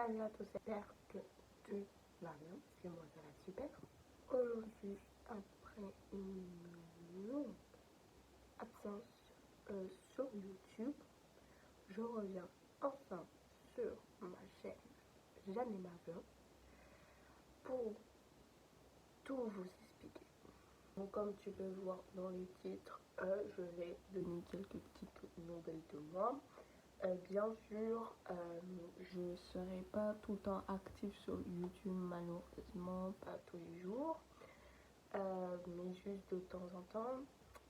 Salut à tous, j'espère que tu vas bien, parce que moi ça va super. Aujourd'hui, après une longue absence sur YouTube, je reviens enfin sur ma chaîne Jeanne et ma vlog pour tout vous expliquer. Donc comme tu peux voir dans les titres, je vais donner quelques petites nouvelles de moi. Bien sûr, je ne serai pas tout le temps active sur YouTube, malheureusement, pas tous les jours, mais juste de temps en temps.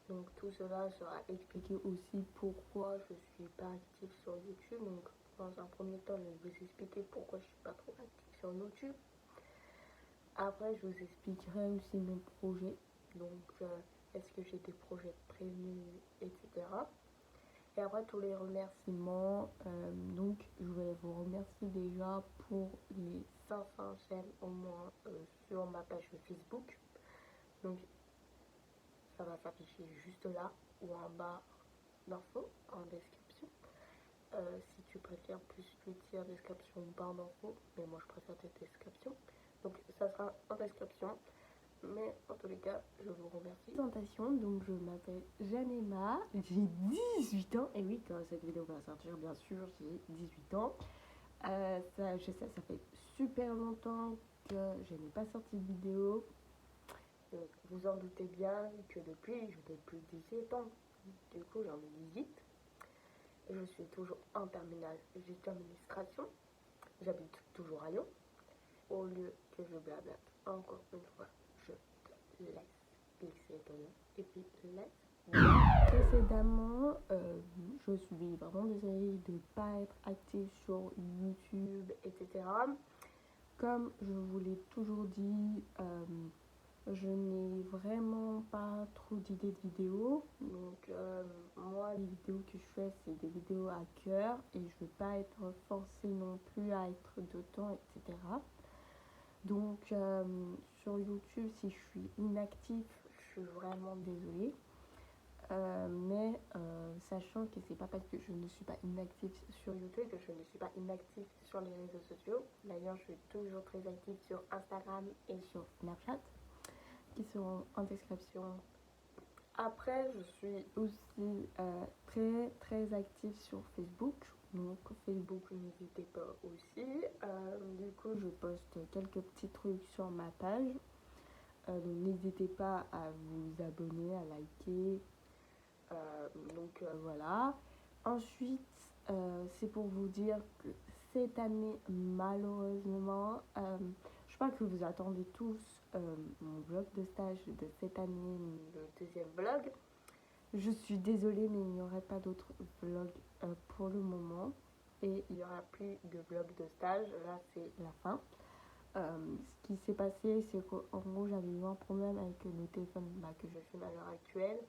Donc tout cela sera expliqué aussi pourquoi je suis pas active sur YouTube. Donc dans un premier temps, je vais vous expliquer pourquoi je suis pas trop active sur YouTube. Après, je vous expliquerai aussi mes projets. Donc, est-ce que j'ai des projets prévus, etc. Et après tous les remerciements, donc je vais vous remercier déjà pour les 500 j'aime au moins sur ma page Facebook. Donc ça va s'afficher juste là ou en bas d'infos, en description. Si tu préfères plus le dire description ou barre d'infos, mais moi je préfère des descriptions. Donc ça sera en description. Mais en tous les cas, je vous remercie. Présentation, donc je m'appelle Jeanne-Emma, j'ai 18 ans. Et oui, quand cette vidéo va sortir, bien sûr, j'ai 18 ans. Je sais, ça fait super longtemps que je n'ai pas sorti de vidéo. Donc, vous en doutez bien que depuis, je n'ai plus 18 ans. Du coup, j'en ai 18. Je suis toujours en terminale gestion administration. J'habite toujours à Lyon. Au lieu que je blablate encore une fois, je te laisse glisser ton nom et puis laisse. Précédemment, je suis vraiment désolée de ne pas être active sur YouTube, etc. Comme je vous l'ai toujours dit, je n'ai vraiment pas trop d'idées de vidéos. Donc moi, les vidéos que je fais, c'est des vidéos à cœur et je ne veux pas être forcée non plus à être dedans, etc. Donc sur YouTube, si je suis inactive, je suis vraiment désolée. Mais sachant que c'est pas parce que je ne suis pas inactive sur YouTube que je ne suis pas inactive sur les réseaux sociaux. D'ailleurs, je suis toujours très active sur Instagram et sur Snapchat, qui seront en description. Après, je suis aussi très active sur Facebook. Donc Facebook, n'hésitez pas aussi. Du coup, je poste quelques petits trucs sur ma page. Donc n'hésitez pas à vous abonner, à liker. Voilà. Ensuite, c'est pour vous dire que cette année, malheureusement, je crois que vous attendez tous mon vlog de stage de cette année, le deuxième vlog. Je suis désolée, mais il n'y aurait pas d'autres vlogs pour le moment. Et il n'y aura plus de vlog de stage. Là, c'est la fin. Ce qui s'est passé, c'est qu'en gros, j'avais eu un problème avec le téléphone que je filme à l'heure actuelle.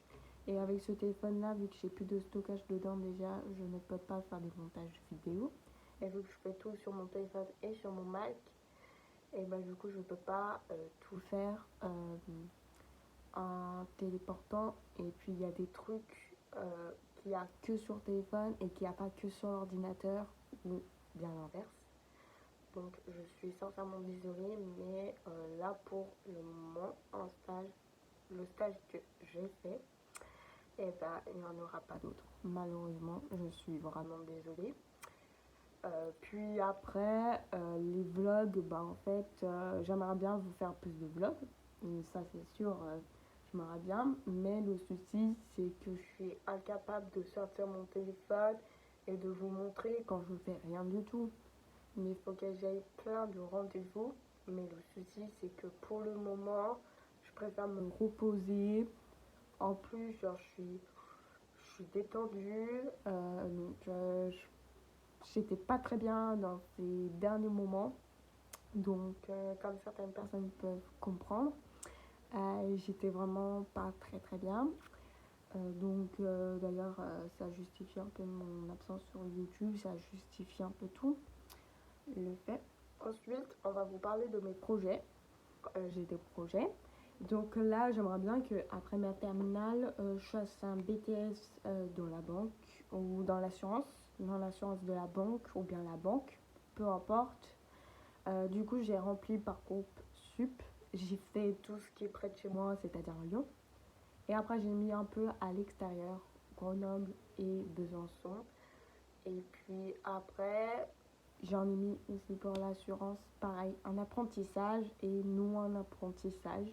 Et avec ce téléphone-là, vu que j'ai plus de stockage dedans déjà, je ne peux pas faire des montages vidéo. Et vu que je fais tout sur mon téléphone et sur mon Mac, et du coup, je ne peux pas tout faire en téléportant. Et puis, il y a des trucs qu'il n'y a que sur téléphone et qu'il n'y a pas que sur l'ordinateur, ou bien l'inverse. Donc je suis sincèrement désolée, mais là pour le moment, en stage, le stage que j'ai fait, il n'y en aura pas d'autres. Malheureusement, je suis vraiment désolée. Puis après, les vlogs, en fait, j'aimerais bien vous faire plus de vlogs. Ça c'est sûr, j'aimerais bien. Mais le souci, c'est que je suis incapable de sortir mon téléphone et de vous montrer quand je fais rien du tout. Mais il faut que j'aille plein de rendez-vous. Mais le souci, c'est que pour le moment, je préfère me reposer. En plus, genre, je suis détendue. J'étais pas très bien dans ces derniers moments. Donc, comme certaines personnes peuvent comprendre, j'étais vraiment pas très bien. D'ailleurs, ça justifie un peu mon absence sur YouTube. Ça justifie un peu tout. Le fait. Ensuite, on va vous parler de mes projets. J'ai des projets. Donc là, j'aimerais bien qu'après ma terminale, je fasse un BTS dans la banque ou dans l'assurance de la banque ou bien la banque, peu importe. Du coup, j'ai rempli Parcoursup. J'ai fait tout ce qui est près de chez moi, c'est-à-dire Lyon. Et après, j'ai mis un peu à l'extérieur, Grenoble et Besançon. Et puis après, j'en ai mis aussi pour l'assurance, pareil, un apprentissage et non un apprentissage.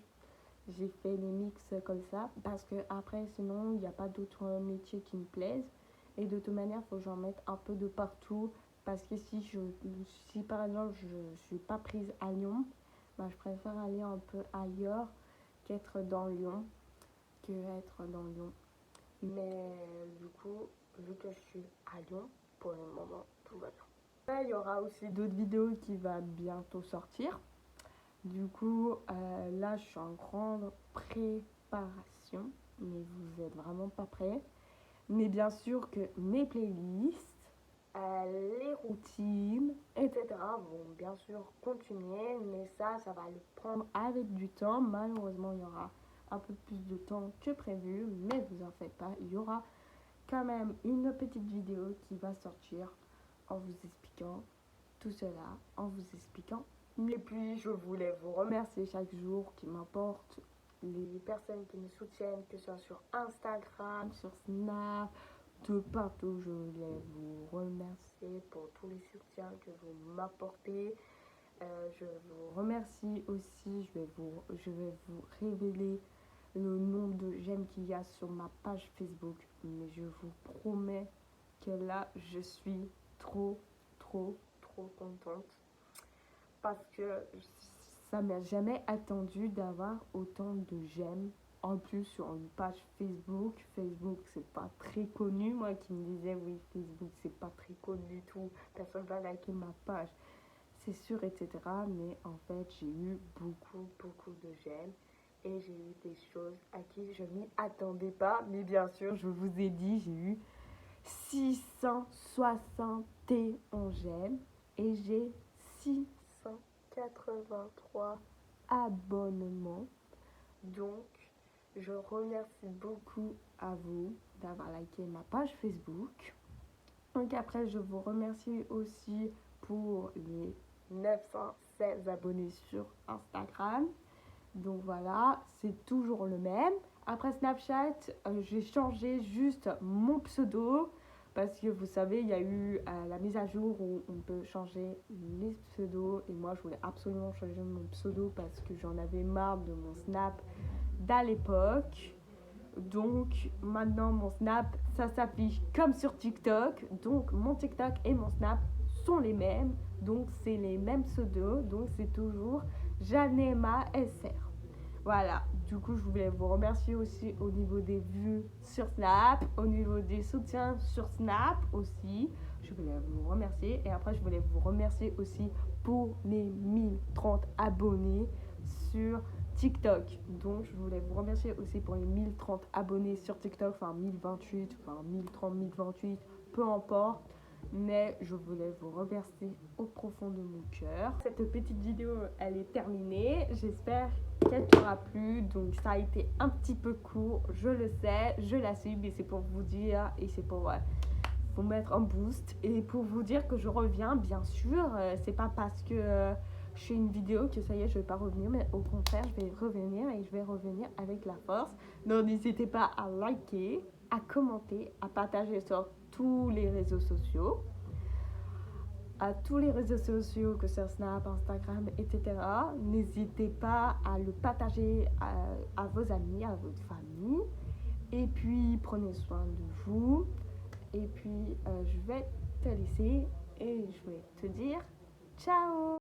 J'ai fait les mix comme ça parce que après, sinon, il n'y a pas d'autres métiers qui me plaisent. Et de toute manière, il faut que j'en mette un peu de partout. Parce que si par exemple, je ne suis pas prise à Lyon, bah, je préfère aller un peu ailleurs qu'être dans Lyon. Mais du coup, vu que je suis à Lyon, pour le moment, tout va bien. Là, il y aura aussi d'autres vidéos qui vont bientôt sortir. Du coup, là, je suis en grande préparation, mais vous n'êtes vraiment pas prêts. Mais bien sûr que mes playlists, les routines, etc. vont bien sûr continuer, mais ça va le prendre avec du temps. Malheureusement, il y aura un peu plus de temps que prévu, mais vous en faites pas, il y aura quand même une petite vidéo qui va sortir en vous expliquant tout cela, en vous expliquant. Et puis je voulais vous remercier chaque jour qui m'apporte, les personnes qui me soutiennent, que ce soit sur Instagram, sur Snap, de partout. Je voulais vous remercier pour tous les soutiens que vous m'apportez. Je vous remercie aussi, je vais vous révéler le nombre de j'aime qu'il y a sur ma page Facebook, mais je vous promets que là, je suis trop contente parce que ça m'a jamais attendu d'avoir autant de j'aime. En plus, sur une page Facebook, c'est pas très connu. Moi qui me disais, oui, Facebook, c'est pas très connu du tout. Personne va liker ma page, c'est sûr, etc. Mais en fait, j'ai eu beaucoup de j'aime. Et j'ai eu des choses à qui je m'y attendais pas. Mais bien sûr, je vous ai dit, j'ai eu 661 j'aime. Et j'ai 683 abonnements. Donc, je remercie beaucoup à vous d'avoir liké ma page Facebook. Donc après, je vous remercie aussi pour les 916 abonnés sur Instagram. Donc voilà, c'est toujours le même. Après Snapchat, j'ai changé juste mon pseudo. Parce que vous savez, il y a eu la mise à jour où on peut changer les pseudos. Et moi, je voulais absolument changer mon pseudo parce que j'en avais marre de mon Snap d'à l'époque. Donc maintenant, mon Snap, ça s'affiche comme sur TikTok. Donc mon TikTok et mon Snap sont les mêmes. Donc c'est les mêmes pseudos. Donc c'est toujours Janema SR. Voilà, du coup, je voulais vous remercier aussi au niveau des vues sur Snap, au niveau des soutiens sur Snap aussi. Je voulais vous remercier. Et après, je voulais vous remercier aussi pour les 1030 abonnés sur TikTok. Donc, je voulais vous remercier aussi pour les 1030 abonnés sur TikTok, enfin 1028, enfin 1030, 1028, peu importe. Mais je voulais vous remercier au profond de mon cœur. Cette petite vidéo, elle est terminée. J'espère qu'elle t'aura plu. Donc ça a été un petit peu court, je le sais, je l'assume. Mais c'est pour vous dire et c'est pour vous mettre un boost. Et pour vous dire que je reviens, bien sûr. C'est pas parce que je fais une vidéo que ça y est, je vais pas revenir. Mais au contraire, je vais revenir et je vais revenir avec la force. Donc n'hésitez pas à liker, à commenter, à partager sur tous les réseaux sociaux, que ce soit Snap, Instagram, etc. N'hésitez pas à le partager à vos amis, à votre famille. Et puis, prenez soin de vous. Et puis, je vais te laisser et je vais te dire ciao!